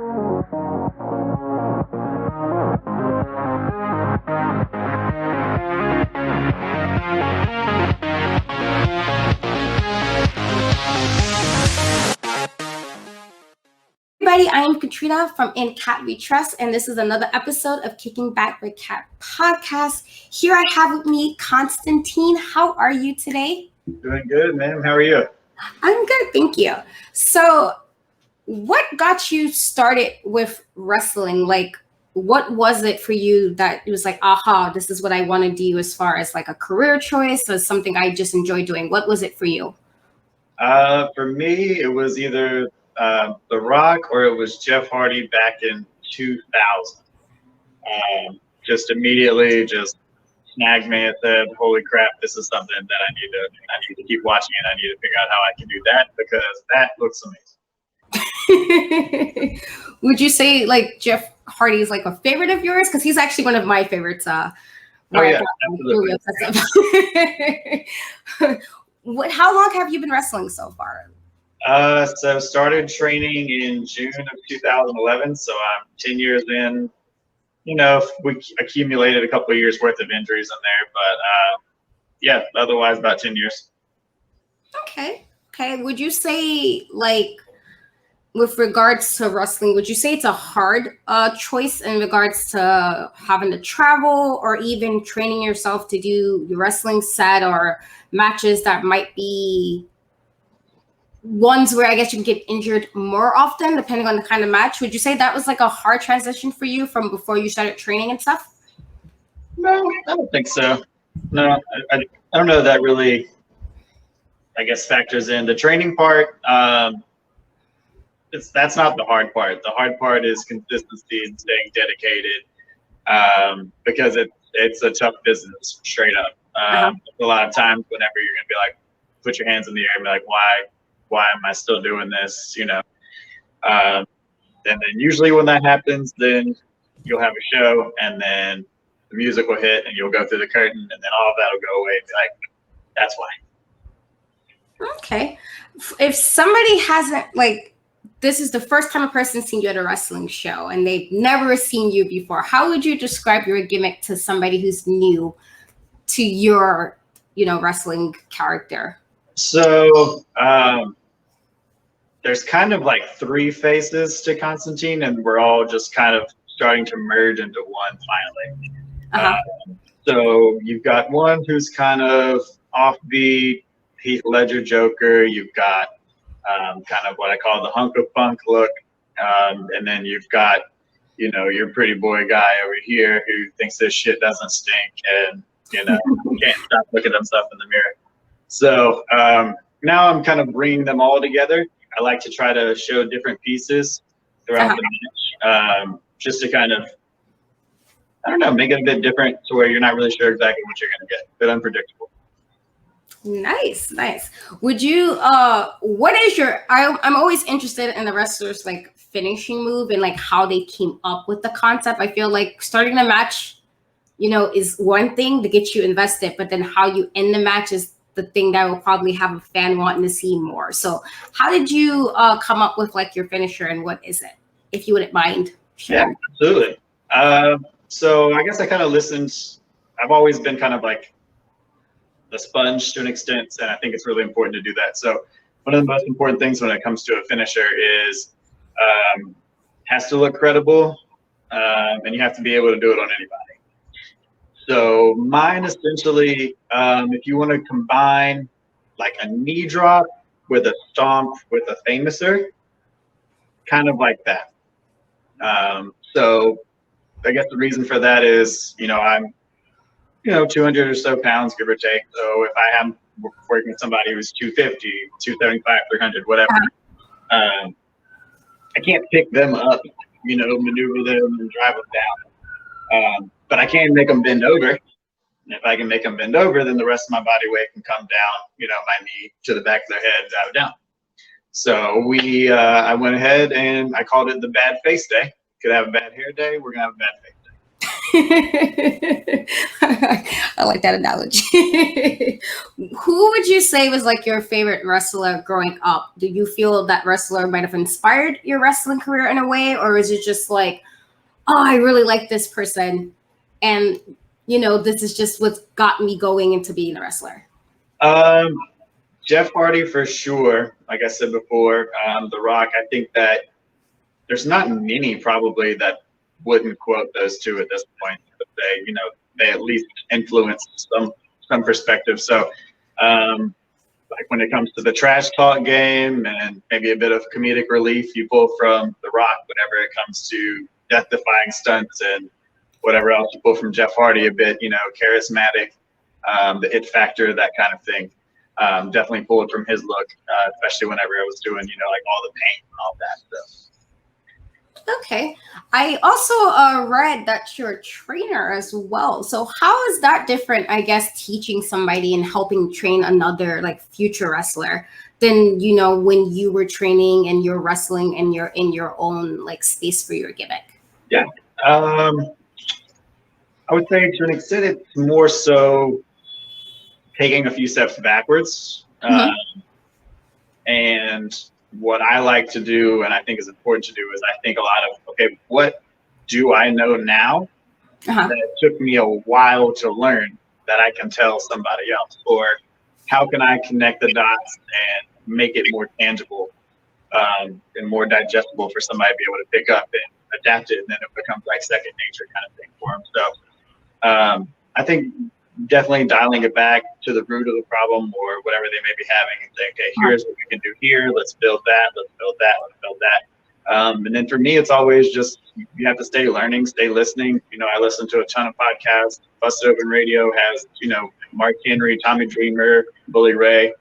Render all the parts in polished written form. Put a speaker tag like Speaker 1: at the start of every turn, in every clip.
Speaker 1: Everybody, I am Katrina from In Cat We Trust, and this is another episode of Kicking Back with Cat podcast. Here I have with me Konstantine. How are you today?
Speaker 2: Doing good, ma'am. How are you?
Speaker 1: I'm good, thank you. So, what got you started with wrestling? Like, what was it for you that it was like, aha, this is what I want to do as far as like a career choice or something I just enjoy doing? What was it for you?
Speaker 2: For me, it was either The Rock or it was Jeff Hardy back in 2000. Just immediately just snagged me and said, holy crap, this is something that I need to keep watching and I need to figure out how I can do that because that looks
Speaker 1: amazing. Would you say like Jeff Hardy is like a favorite of yours? Because he's actually one of my favorites.
Speaker 2: Oh yeah,
Speaker 1: absolutely. How long have you been wrestling so far?
Speaker 2: So started training in June of 2011. So I'm 10 years in. You know, we accumulated a couple of years worth of injuries in there, but yeah, otherwise about 10 years.
Speaker 1: Okay. Would you say like with regards to wrestling, would you say it's a hard choice in regards to having to travel or even training yourself to do your wrestling set or matches that might be ones where I guess you can get injured more often depending on the kind of match? Would you say that was like a hard transition for you from before you started training and stuff?
Speaker 2: No, I don't think so. No, I don't know that really, I guess, factors in. The training part, that's not the hard part. The hard part is consistency and staying dedicated because it's a tough business, straight up. A lot of times whenever you're going to be like, put your hands in the air and be like, why am I still doing this? You know, and then usually when that happens, then you'll have a show and then the music will hit and you'll go through the curtain and then all of that will go away. It's like, that's why.
Speaker 1: Okay. If somebody hasn't, like, this is the first time a person's seen you at a wrestling show and they've never seen you before, how would you describe your gimmick to somebody who's new to your, wrestling character?
Speaker 2: So, there's kind of like three faces to Konstantine, and we're all just kind of starting to merge into one finally. So you've got one who's kind of offbeat, Heath Ledger Joker. You've got kind of what I call the hunk of funk look, and then you've got, your pretty boy guy over here who thinks this shit doesn't stink and can't stop looking at himself in the mirror. So now I'm kind of bringing them all together. I like to try to show different pieces throughout the match, just to kind of, I don't know, make it a bit different to where you're not really sure exactly what you're going to get, a bit unpredictable.
Speaker 1: Nice. Would you, what is your, I'm always interested in the wrestlers' like finishing move and like how they came up with the concept. I feel like starting the match, is one thing to get you invested, but then how you end the match is the thing that will probably have a fan wanting to see more. So how did you come up with like your finisher and what is it, if you wouldn't mind? Sure.
Speaker 2: Yeah, absolutely. So I guess I kind of listened. I've always been kind of like a sponge to an extent, and I think it's really important to do that. So one of the most important things when it comes to a finisher is has to look credible, and you have to be able to do it on anybody. So mine essentially, if you want to combine like a knee drop with a stomp with a famouser, kind of like that. So I guess the reason for that is, I'm, 200 or so pounds, give or take. So if I am working with somebody who's 250, 275, 300, whatever, I can't pick them up, maneuver them and drive them down. But I can make them bend over. And if I can make them bend over, then the rest of my body weight can come down, my knee to the back of their head, dive down. So I went ahead and I called it the bad face day. Could have a bad hair day. We're going to have a bad face day.
Speaker 1: I like that analogy. Who would you say was like your favorite wrestler growing up? Do you feel that wrestler might have inspired your wrestling career in a way, or is it just like, oh, I really like this person, and this is just what got me going into being a wrestler?
Speaker 2: Jeff Hardy for sure. Like I said before, The Rock. I think that there's not many probably that wouldn't quote those two at this point. But they at least influence some perspective. So, like when it comes to the trash talk game and maybe a bit of comedic relief, you pull from The Rock. Whenever it comes to death-defying stunts and whatever else, you pull from Jeff Hardy a bit. Charismatic, the it factor, that kind of thing. Definitely pulled from his look, especially whenever I was doing, like all the paint and all that stuff.
Speaker 1: Okay. I also read that you're a trainer as well. So how is that different, I guess, teaching somebody and helping train another like future wrestler than, when you were training and you're wrestling and you're in your own like space for your gimmick?
Speaker 2: Yeah. I would say to an extent it's more so taking a few steps backwards. And what I like to do, and I think is important to do, is I think a lot of, okay, what do I know now that it took me a while to learn that I can tell somebody else? Or how can I connect the dots and make it more tangible and more digestible for somebody to be able to pick up and adapt it, and then it becomes like second nature kind of thing for them. So I think definitely dialing it back to the root of the problem or whatever they may be having and say, okay, here's what we can do here. Let's build that. Let's build that. Let's build that. And then for me, it's always just, you have to stay learning, stay listening. I listen to a ton of podcasts. Busted Open Radio has, Mark Henry, Tommy Dreamer, Bully Ray,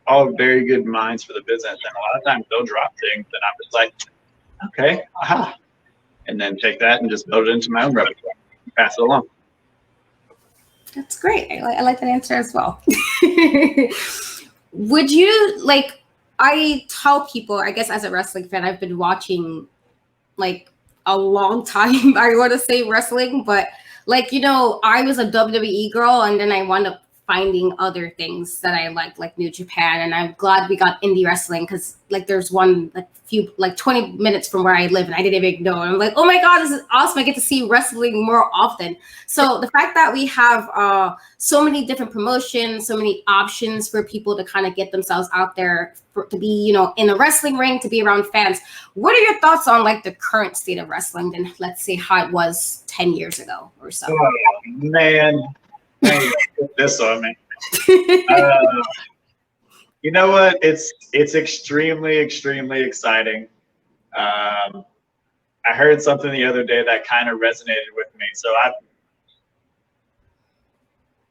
Speaker 2: all very good minds for the business. And a lot of times they'll drop things and I'm just like, okay, aha. And then take that and just build it into my own repertoire and pass it along.
Speaker 1: That's great. I like that answer as well. Would you like, I tell people, I guess as a wrestling fan, I've been watching like a long time, I want to say wrestling, but like, I was a WWE girl and then I wound up finding other things that I like New Japan. And I'm glad we got indie wrestling because like there's one like few like 20 minutes from where I live and I didn't even know. And I'm like, oh my God, this is awesome. I get to see wrestling more often. So the fact that we have so many different promotions, so many options for people to kind of get themselves out there to be, in a wrestling ring, to be around fans. What are your thoughts on like the current state of wrestling than let's say how it was 10 years ago or so?
Speaker 2: Oh, man. Put this on me. You know what? It's extremely, extremely exciting. I heard something the other day that kind of resonated with me. So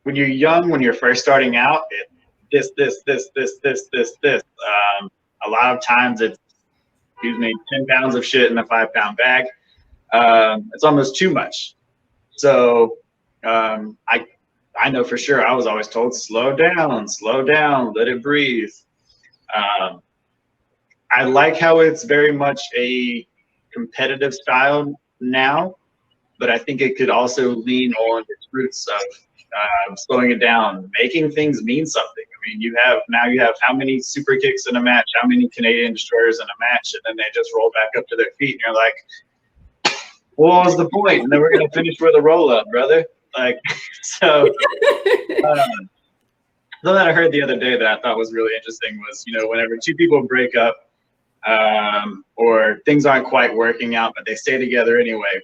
Speaker 2: when you're young, when you're first starting out, this. A lot of times it's, 10 pounds of shit in a 5-pound bag. It's almost too much. So I know for sure I was always told, slow down, let it breathe. I like how it's very much a competitive style now, but I think it could also lean on its roots of slowing it down, making things mean something. I mean, you have how many super kicks in a match, how many Canadian destroyers in a match, and then they just roll back up to their feet, and you're like, what was the point? And then we're gonna finish with a roll up, brother. Like, so something that I heard the other day that I thought was really interesting was, whenever two people break up or things aren't quite working out, but they stay together anyway,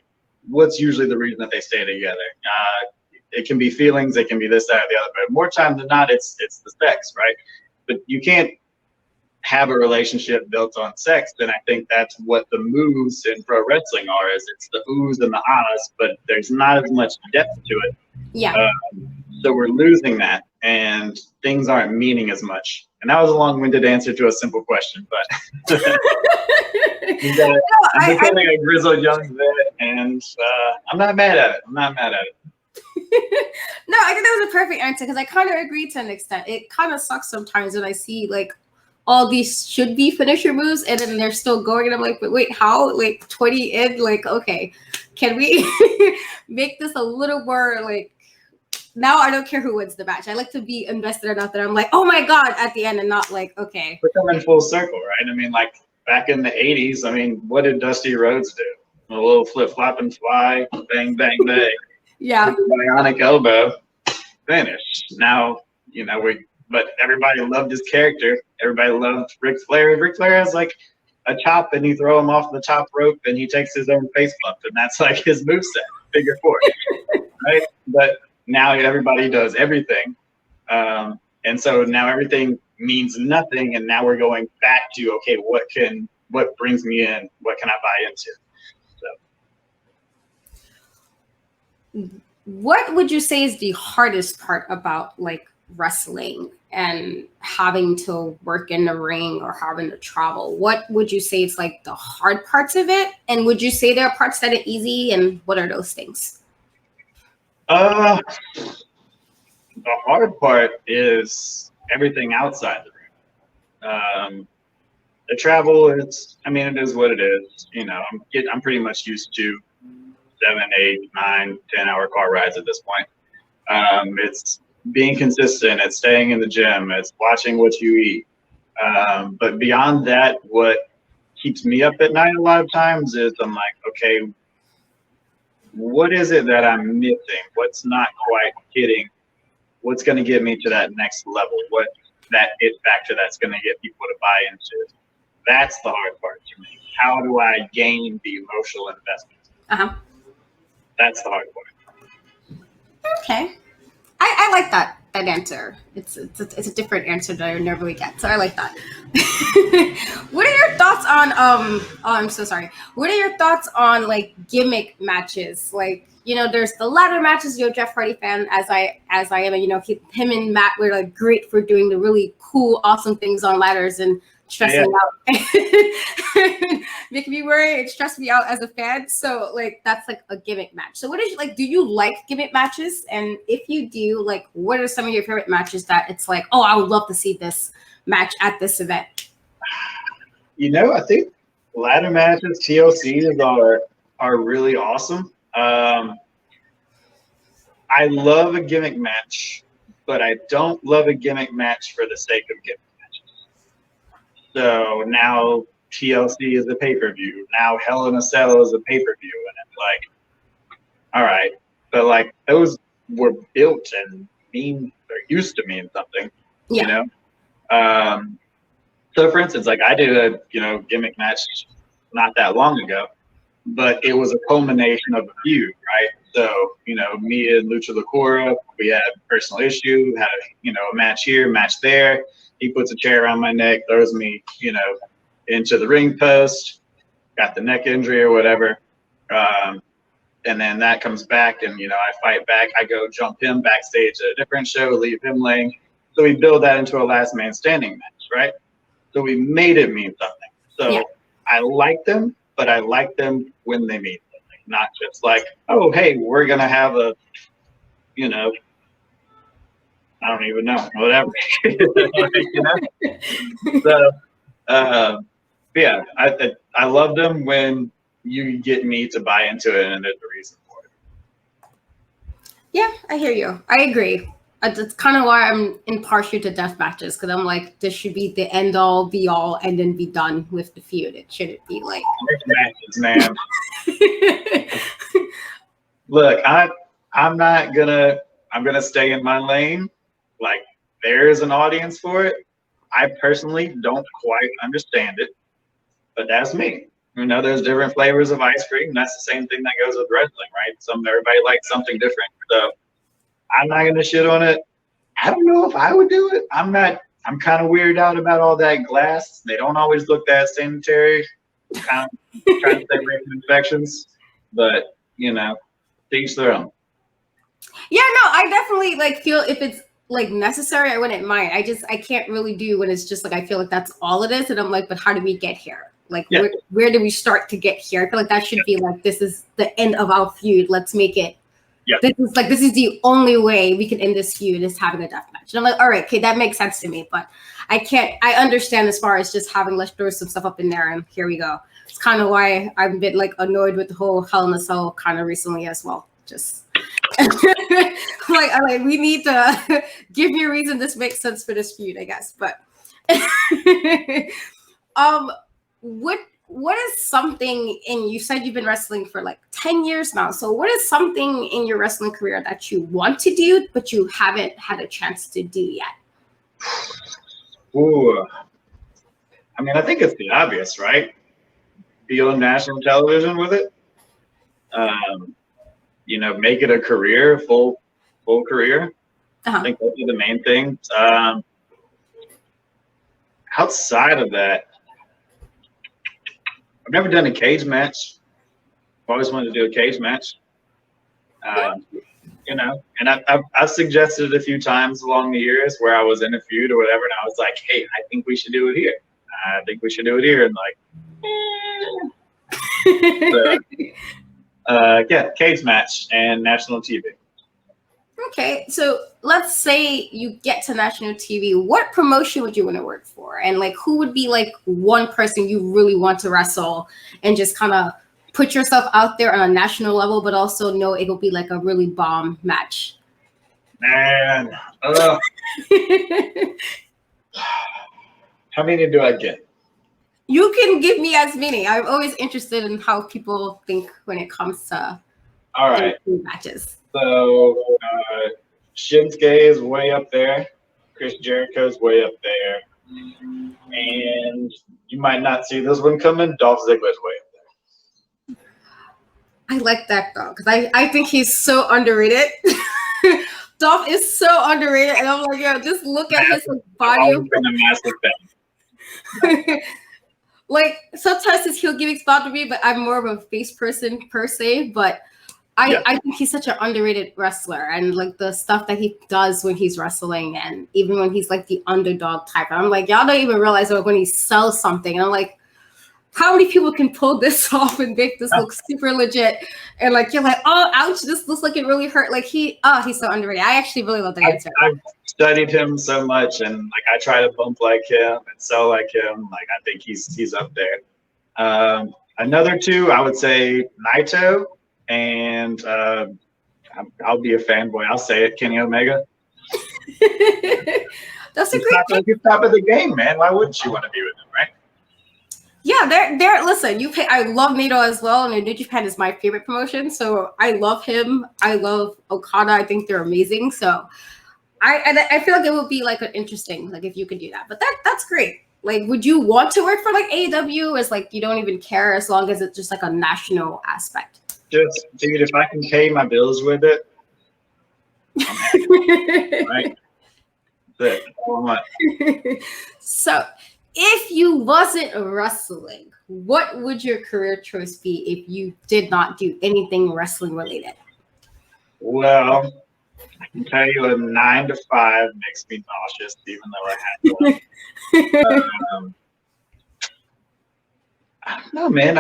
Speaker 2: what's usually the reason that they stay together? It can be feelings, it can be this, that, or the other, but more times than not, it's the sex, right? But you can't have a relationship built on sex, then I think that's what the moves in pro wrestling are, is it's the oohs and the ahs, but there's not as much depth to it.
Speaker 1: Yeah.
Speaker 2: So we're losing that and things aren't meaning as much. And that was a long-winded answer to a simple question, but I'm becoming a grizzled young vet and I'm not mad at it.
Speaker 1: No, I think that was a perfect answer because I kind of agree to an extent. It kind of sucks sometimes when I see like all these should be finisher moves, and then they're still going, and I'm like, but wait, how? Like 20 in, like, okay, can we make this a little more like, now I don't care who wins the match. I like to be invested enough that I'm like, oh my God, at the end, and not like, okay.
Speaker 2: We're coming full circle, right? I mean, like back in the 80s, I mean, what did Dusty Rhodes do? A little flip flop and fly, bang, bang, bang.
Speaker 1: Yeah.
Speaker 2: Bionic elbow, finish. Now, but everybody loved his character. Everybody loved Ric Flair. Ric Flair has like a chop, and you throw him off the top rope, and he takes his own face bump, and that's like his moveset, figure four, right? But now everybody does everything, and so now everything means nothing, and now we're going back to, okay, what brings me in? What can I buy into? So,
Speaker 1: what would you say is the hardest part about like wrestling and having to work in the ring or having to travel? What would you say is like the hard parts of it? And would you say there are parts that are easy, and what are those things?
Speaker 2: The hard part is everything outside the ring. The travel, it is what it is. I'm pretty much used to 7, 8, 9, 10-hour car rides at this point. It's being consistent, it's staying in the gym, it's watching what you eat. But beyond that, what keeps me up at night a lot of times is I'm like, okay, what is it that I'm missing? What's not quite hitting? What's going to get me to that next level? What that it factor that's going to get people to buy into? That's the hard part to me. How do I gain the emotional investment? That's the hard part.
Speaker 1: Okay, I like that answer. It's a different answer that I would never really get, so I like that. What are your thoughts on oh, I'm so sorry. What are your thoughts on like gimmick matches? Like, there's the ladder matches. You're a Jeff Hardy fan, as I am, and him and Matt were like great for doing the really cool, awesome things on ladders and stressing me out, making me worry and stress me out as a fan. So like that's like a gimmick match. So what is like? Do you like gimmick matches? And if you do, like, what are some of your favorite matches that it's like, oh, I would love to see this match at this event?
Speaker 2: I think ladder matches, TLCs are really awesome. I love a gimmick match, but I don't love a gimmick match for the sake of gimmick. So now TLC is a pay-per-view. Now Hell in a Cell is a pay-per-view. And it's like, all right. But like those were built and used to mean something, So for instance, like I did a, gimmick match not that long ago, but it was a culmination of a feud, right? So, me and Lucha Lacora, we had a personal issue, had a match here, match there. He puts a chair around my neck, throws me, into the ring post, got the neck injury or whatever. And then that comes back and, I fight back. I go jump him backstage at a different show, leave him laying. So we build that into a last man standing match, right? So we made it mean something. So I like them, but I like them when they mean something, not just like, oh, hey, we're going to have a, I don't even know, whatever. So, yeah, I love them when you get me to buy into it and there's a reason for it.
Speaker 1: Yeah, I hear you. I agree. That's kind of why I'm impartial to death matches, because I'm like, this should be the end all, be all, and then be done with the feud. It shouldn't be like
Speaker 2: matches, man. Look, I'm gonna stay in my lane. Like, there is an audience for it. I personally don't quite understand it, but that's me. There's different flavors of ice cream. That's the same thing that goes with wrestling, right? Everybody likes something different. So I'm not gonna shit on it. I don't know if I would do it. I'm kind of weirded out about all that glass. They don't always look that sanitary. Kind of trying to stay away from infections, but to each their own.
Speaker 1: Yeah, no, I definitely feel if it's necessary, I wouldn't mind. I can't really do when it's just I feel like that's all it is, and I'm like, but how did we get here? Where did we start to get here? I feel like that should be this is the end of our feud. Let's make it
Speaker 2: Yeah.
Speaker 1: This is the only way we can end this feud is having a death match. And I'm like, all right, okay, that makes sense to me, but I understand as far as just having, let's throw some stuff up in there and here we go. It's kind of why I've been like annoyed with the whole Hell in a Cell kind of recently as well. Just like we need to give me a reason this makes sense for this feud, I guess. But what is something you said you've been wrestling for like 10 years now. So what is something in your wrestling career that you want to do, but you haven't had a chance to do yet?
Speaker 2: Ooh. I mean, I think it's the obvious, right? Be on national television with it. Make it a career, full career. I think those are the main things. Outside of that, I've never done a cage match. I've always wanted to do a cage match. And I've suggested it a few times along the years where I was in a feud or whatever, and I was like, hey, I think we should do it here. I think we should do it here. And like, cage match and national TV.
Speaker 1: Okay, so let's say you get to national TV. What promotion would you want to work for? And like, who would be like one person you really want to wrestle and just kind of put yourself out there on a national level, but also know it will be like a really bomb match?
Speaker 2: Man, how many do I get?
Speaker 1: You can give me as many. I'm always interested in how people think when it comes to matches.
Speaker 2: So Shinsuke is way up there. Chris Jericho's way up there. And you might not see this one coming. Dolph Ziggler's way up there.
Speaker 1: I like that though, because I think he's so underrated. Dolph is so underrated, and I'm like, yo, just look at his body.
Speaker 2: I've been a massive fan.
Speaker 1: Like sometimes his heel gimmicks bother me, but I'm more of a face person per se. But I think he's such an underrated wrestler, and like the stuff that he does when he's wrestling, and even when he's like the underdog type. And I'm like, y'all don't even realize when he sells something. And I'm like, how many people can pull this off and make this look super legit? And like you're like, oh, ouch, this looks like it really hurt. Like he's so underrated. I actually really love the answer.
Speaker 2: I've studied him so much, and like I try to bump like him and sell like him. Like I think he's up there. Another two, I would say Naito, and I'll be a fanboy. I'll say it, Kenny Omega.
Speaker 1: That's a great.
Speaker 2: He's top of the game, man. Why wouldn't you want to be with him, right?
Speaker 1: Yeah, they're listen, I love Naito as well, and New Japan is my favorite promotion, so I love him. I love Okada. I think they're amazing. So I feel like it would be like an interesting, like if you could do that. But that's great. Like, would you want to work for like AEW? As like you don't even care as long as it's just like a national aspect?
Speaker 2: Just dude, if I can pay my bills with it, I'm happy, right? That's all I want.
Speaker 1: So if you wasn't wrestling, what would your career choice be if you did not do anything wrestling related?
Speaker 2: Well, I can tell you a 9 to 5 makes me nauseous, even though I had to. I don't know, man.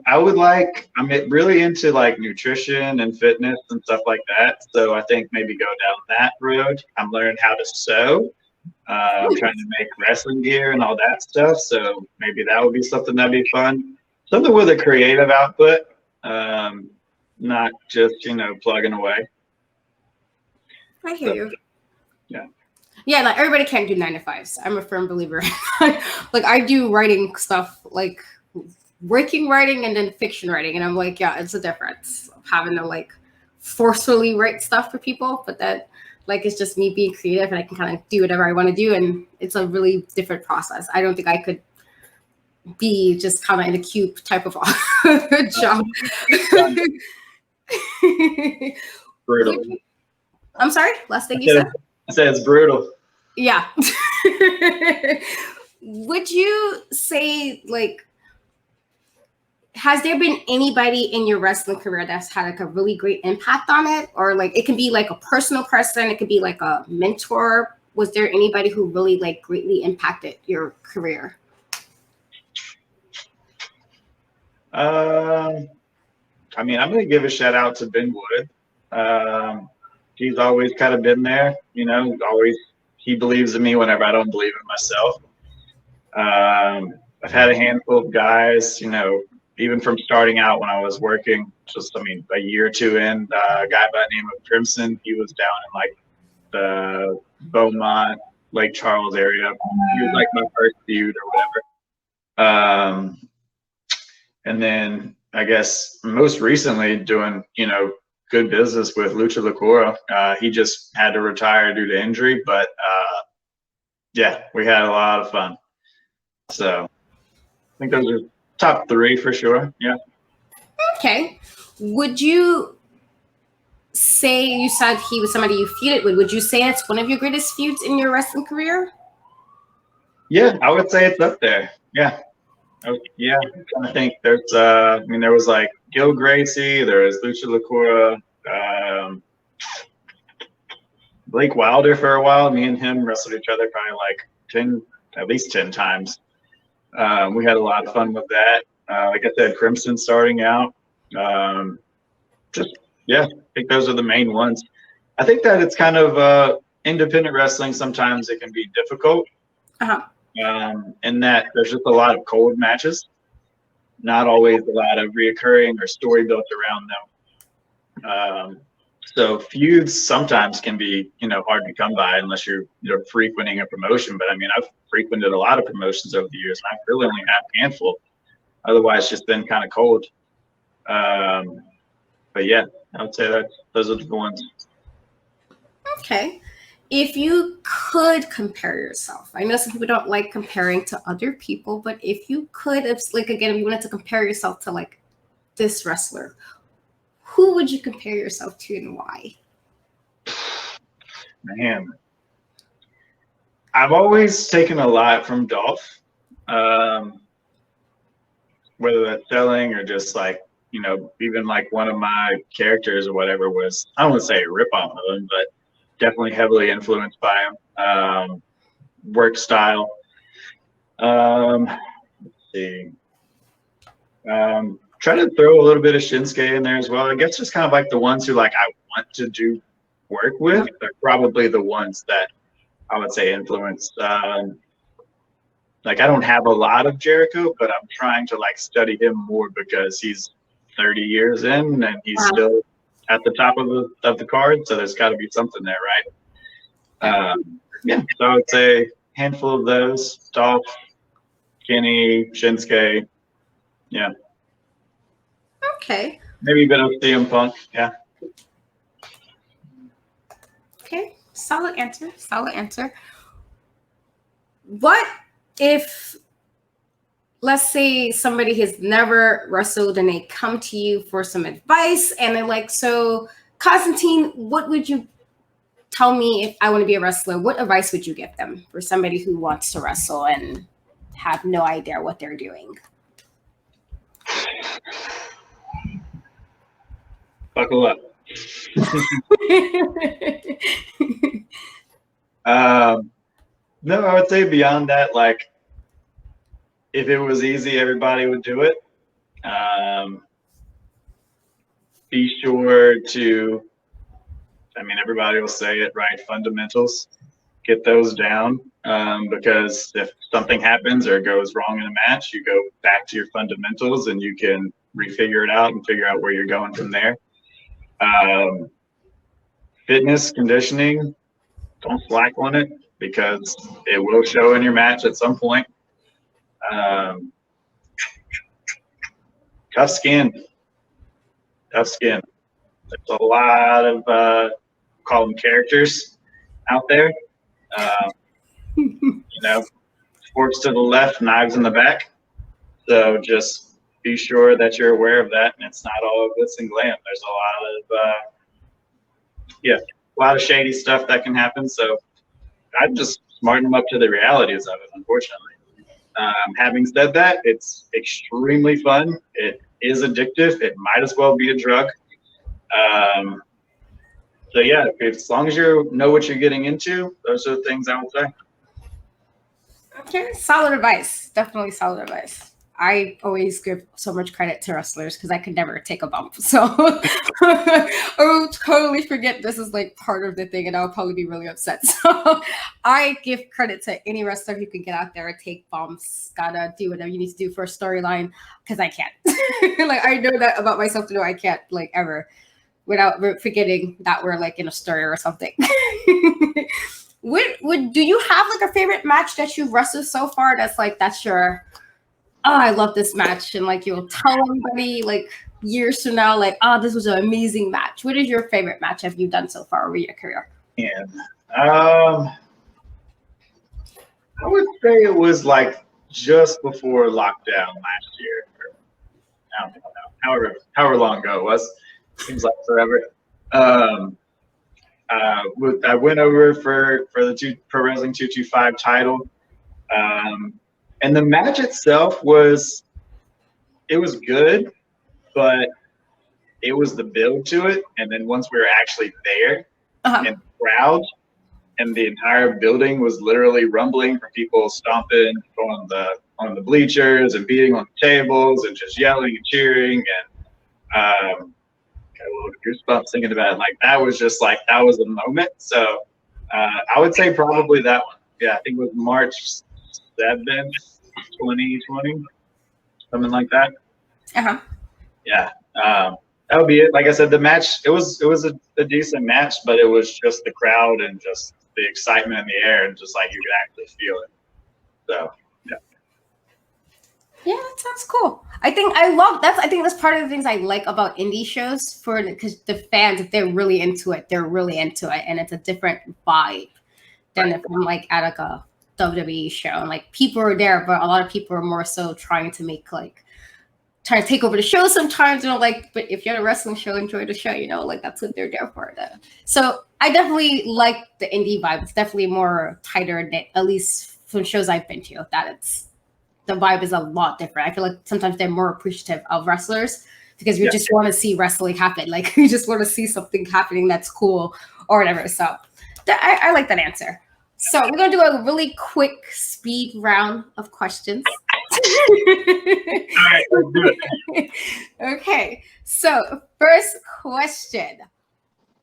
Speaker 2: I would like, I'm really into like nutrition and fitness and stuff like that. So I think maybe go down that road. I'm learning how to sew. I'm trying to make wrestling gear and all that stuff. So maybe that would be something that'd be fun. Something with a creative output, not just, plugging away.
Speaker 1: I hear you.
Speaker 2: Yeah.
Speaker 1: Yeah, like everybody can't do 9 to 5s. I'm a firm believer. Like I do writing stuff, like working writing and then fiction writing. And I'm like, yeah, it's a difference of having to like forcefully write stuff for people, but that like it's just me being creative and I can kind of do whatever I want to do. And it's a really different process. I don't think I could be just kind of in a cube type of job.
Speaker 2: Brutal.
Speaker 1: I'm sorry, last thing you said?
Speaker 2: I said it's brutal.
Speaker 1: Yeah. Would you say, like, has there been anybody in your wrestling career that's had like a really great impact on it? Or like it can be like a personal person, it could be like a mentor. Was there anybody who really like greatly impacted your career?
Speaker 2: I mean, I'm gonna give a shout out to Ben Wood. He's always kind of been there, always he believes in me whenever I don't believe in myself. I've had a handful of guys, even from starting out when I was working, a year or two in, a guy by the name of Crimson, he was down in like the Beaumont, Lake Charles area. He was like my first feud or whatever. And then I guess most recently doing, good business with Lucha Lacora. He just had to retire due to injury, but yeah, we had a lot of fun. So I think those are top 3 for sure. Yeah.
Speaker 1: Okay. Would you say, you said he was somebody you feuded with, would you say it's one of your greatest feuds in your wrestling career?
Speaker 2: Yeah, I would say it's up there. Yeah. Yeah, I'm trying to think. There's, there was like Gil Gracie, there was Lucha Lacora, Blake Wilder for a while. Me and him wrestled each other probably like at least 10 times. We had a lot of fun with that. Like I said, Crimson starting out. I think those are the main ones. I think that it's kind of independent wrestling. Sometimes it can be difficult.
Speaker 1: Uh-huh.
Speaker 2: In that there's just a lot of cold matches, not always a lot of reoccurring or story built around them. So feuds sometimes can be, hard to come by unless you're frequenting a promotion. But I've frequented a lot of promotions over the years, and I've really only had a handful. Otherwise, it's just been kind of cold. But yeah, I would say that those are the ones.
Speaker 1: Okay. If you could compare yourself, I know some people don't like comparing to other people, but if you could, if you wanted to compare yourself to like this wrestler, who would you compare yourself to and why?
Speaker 2: Man, I've always taken a lot from Dolph, whether that's selling or just like, even like one of my characters or whatever was, I don't want to say a ripoff of him, but definitely heavily influenced by him. Work style. Let's see. Try to throw a little bit of Shinsuke in there as well. I guess just kind of like the ones who like I want to do work with are probably the ones that I would say influenced. Like I don't have a lot of Jericho, but I'm trying to like study him more because he's 30 years in and he's still at the top of the card. So there's got to be something there, right? So I would say a handful of those: Dolph, Kenny, Shinsuke. Yeah.
Speaker 1: Okay.
Speaker 2: Maybe a bit of CM Punk. Yeah.
Speaker 1: Okay. Solid answer. What if, let's say somebody has never wrestled and they come to you for some advice and they're like, so Konstantine, what would you tell me if I want to be a wrestler? What advice would you give them for somebody who wants to wrestle and have no idea what they're doing?
Speaker 2: Buckle up. No, I would say beyond that, like if it was easy, everybody would do it. Be sure to, everybody will say it, right? Fundamentals, get those down. Because if something happens or goes wrong in a match, you go back to your fundamentals and you can refigure it out and figure out where you're going from there. Fitness, conditioning, don't slack on it because it will show in your match at some point. Tough skin. There's a lot of call them characters out there. Forks to the left, knives in the back. So just be sure that you're aware of that, and it's not all glitz and glam. There's a lot of shady stuff that can happen. So I'd just smarten them up to the realities of it, unfortunately. Having said that, it's extremely fun. It is addictive. It might as well be a drug. So yeah, as long as you know what you're getting into, those are the things I would say.
Speaker 1: Okay, solid advice. Definitely solid advice. I always give so much credit to wrestlers because I could never take a bump. So I will totally forget this is like part of the thing and I'll probably be really upset. So I give credit to any wrestler who can get out there and take bumps, gotta do whatever you need to do for a storyline because I can't. Like I know that about myself to know I can't like ever without forgetting that we're like in a story or something. Would do you have like a favorite match that you've wrestled so far that's your I love this match, and like you'll tell everybody like years from now, like, this was an amazing match. What is your favorite match have you done so far over your career?
Speaker 2: Yeah. I would say it was like just before lockdown last year. I don't know, however long ago it was. Seems like forever. I went over for the Pro Wrestling 225 title. And the match itself was good, but it was the build to it. And then once we were actually there and the crowd and the entire building was literally rumbling from people stomping on the bleachers and beating on the tables and just yelling and cheering and got a little goosebumps thinking about it. Like that was a moment. So I would say probably that one. Yeah, I think it was March 7th, 2020, something like that. Yeah, that would be it. Like I said, the match it was a decent match, but it was just the crowd and just the excitement in the air and just like you could actually feel it. So
Speaker 1: yeah, that sounds cool. I think that's part of the things I like about indie shows because the fans, if they're really into it, and it's a different vibe than if I'm like at like a WWE show and like people are there, but a lot of people are more so trying to take over the show sometimes, like, but if you're at a wrestling show, enjoy the show, like that's what they're there for. So I definitely like the indie vibe. It's definitely more tighter knit, at least from shows I've been to, the vibe is a lot different. I feel like sometimes they're more appreciative of wrestlers because we just want to see wrestling happen. Like we just want to see something happening that's cool or whatever. So I like that answer. So we're going to do a really quick speed round of questions.
Speaker 2: all right, let's do it.
Speaker 1: Okay. So first question,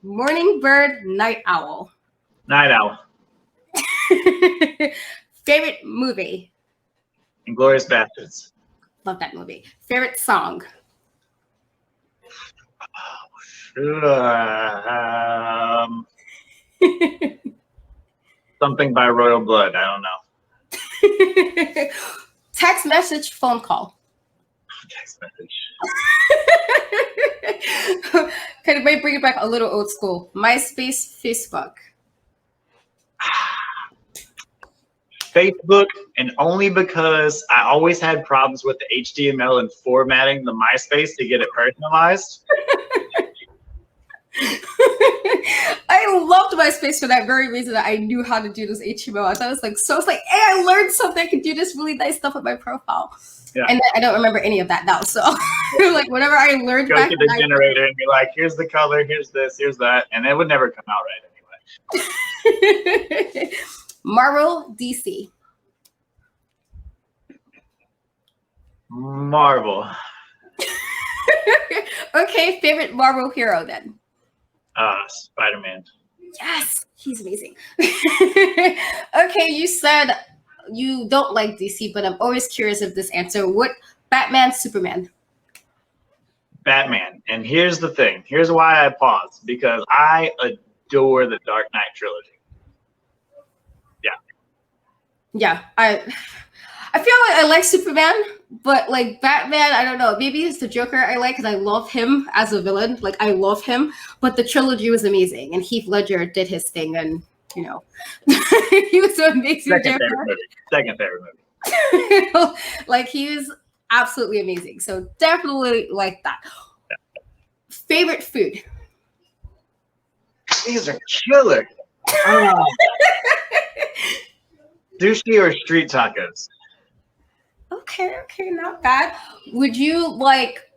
Speaker 1: morning bird, night owl?
Speaker 2: Night owl.
Speaker 1: Favorite movie?
Speaker 2: Inglourious Bastards.
Speaker 1: Love that movie. Favorite song?
Speaker 2: Something by Royal Blood. I don't know.
Speaker 1: Text message, phone call?
Speaker 2: Text message.
Speaker 1: Can we bring it back a little old school? MySpace, Facebook?
Speaker 2: Facebook, and only because I always had problems with the HTML and formatting the MySpace to get it personalized.
Speaker 1: I loved MySpace for that very reason that I knew how to do this HTML. I thought it was like, hey, I learned something. I could do this really nice stuff with my profile. Yeah. And I don't remember any of that now. So like whatever I learned
Speaker 2: go to the generator and be like, here's the color, here's this, here's that. And it would never come out right anyway.
Speaker 1: Marvel, DC?
Speaker 2: Marvel.
Speaker 1: Okay, favorite Marvel hero then?
Speaker 2: Spider-Man.
Speaker 1: Yes, he's amazing. Okay, you said you don't like DC, but I'm always curious of this answer. What, Batman, Superman?
Speaker 2: Batman. And here's the thing. Here's why I paused. Because I adore the Dark Knight trilogy.
Speaker 1: Yeah, I feel like I like Superman, but like Batman, I don't know. Maybe it's the Joker I like because I love him as a villain. Like I love him, but the trilogy was amazing, and Heath Ledger did his thing, and he was an amazing
Speaker 2: Second favorite movie.
Speaker 1: Like he was absolutely amazing. So definitely like that. Favorite food?
Speaker 2: These are killer. Sushi or street tacos?
Speaker 1: Okay, not bad. Would you like,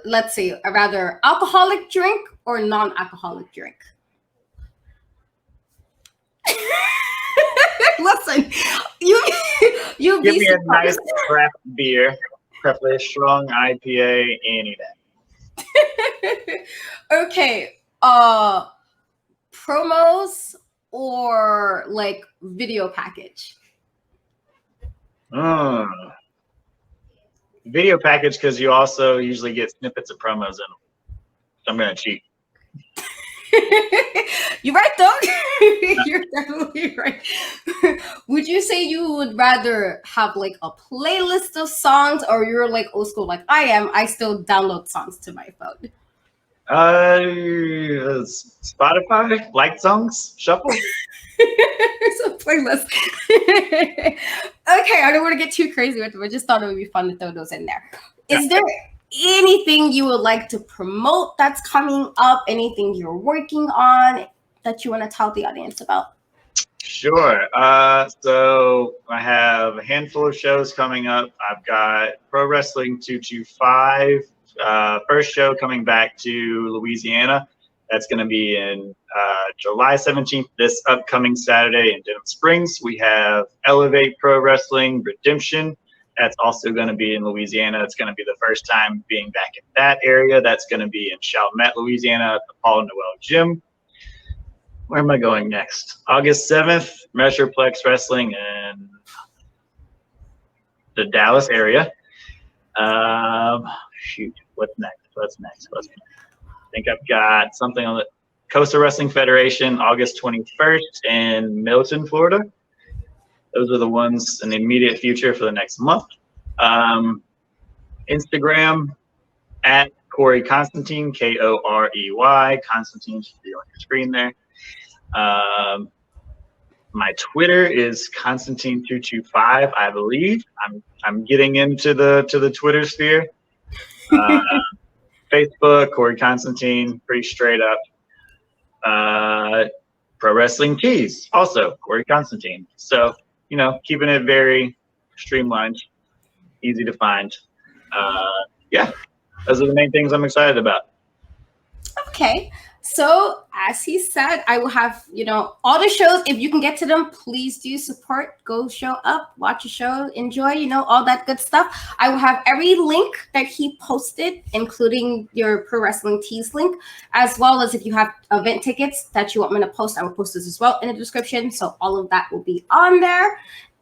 Speaker 1: let's see, a rather alcoholic drink or non-alcoholic drink? Listen, you
Speaker 2: Give
Speaker 1: be
Speaker 2: me a nice
Speaker 1: surprised.
Speaker 2: craft beer, preferably a strong IPA, any day.
Speaker 1: Okay, promos or like video package?
Speaker 2: Video package, because you also usually get snippets of promos in them. So I'm gonna cheat.
Speaker 1: You're right, though. You're definitely right. Would you say you would rather have like a playlist of songs, or you're like old school like I am? I still download songs to my phone.
Speaker 2: Spotify, like songs, shuffle.
Speaker 1: It's a playlist. Okay, I don't want to get too crazy with them. I just thought it would be fun to throw those in there. Is there anything you would like to promote that's coming up? Anything you're working on that you want to tell the audience about?
Speaker 2: Sure. So I have a handful of shows coming up. I've got Pro Wrestling 225, first show coming back to Louisiana. That's going to be in July 17th, this upcoming Saturday in Denham Springs. We have Elevate Pro Wrestling Redemption. That's also going to be in Louisiana. It's going to be the first time being back in that area. That's going to be in Chalmette, Louisiana at the Paul Noel Gym. Where am I going next? August 7th, Metroplex Wrestling in the Dallas area. Shoot, what's next? I think I've got something on the Coastal Wrestling Federation, August 21st in Milton, Florida. Those are the ones in the immediate future for the next month. Instagram at Corey Konstantine, Korey. Konstantine should be on your screen there. My Twitter is Konstantine225, I believe. I'm getting into the Twitter sphere. Facebook, Corey Konstantine, pretty straight up. Pro Wrestling Tees, also Corey Konstantine. So, keeping it very streamlined, easy to find. Yeah, those are the main things I'm excited about.
Speaker 1: Okay. So as he said, I will have, all the shows. If you can get to them, please do support. Go show up, watch a show, enjoy, all that good stuff. I will have every link that he posted, including your Pro Wrestling Tees link, as well as if you have event tickets that you want me to post, I will post this as well in the description. So all of that will be on there.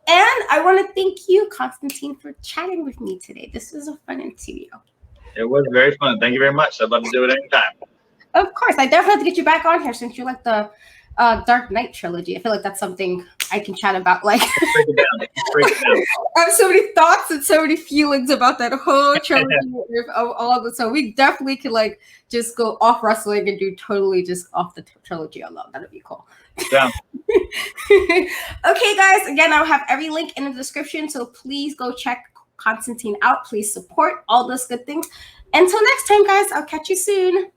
Speaker 1: And I want to thank you, Konstantine, for chatting with me today. This was a fun interview.
Speaker 2: It was very fun. Thank you very much. I'd love to do it anytime.
Speaker 1: Of course, I definitely have to get you back on here since you like the Dark Knight trilogy. I feel like that's something I can chat about. Like,
Speaker 2: break it down.
Speaker 1: I have so many thoughts and so many feelings about that whole trilogy of all of it. So we definitely could just go off wrestling and do totally just off the trilogy alone. That'd be cool.
Speaker 2: Yeah.
Speaker 1: Okay, guys. Again, I'll have every link in the description. So please go check Konstantine out. Please support all those good things. Until next time, guys. I'll catch you soon.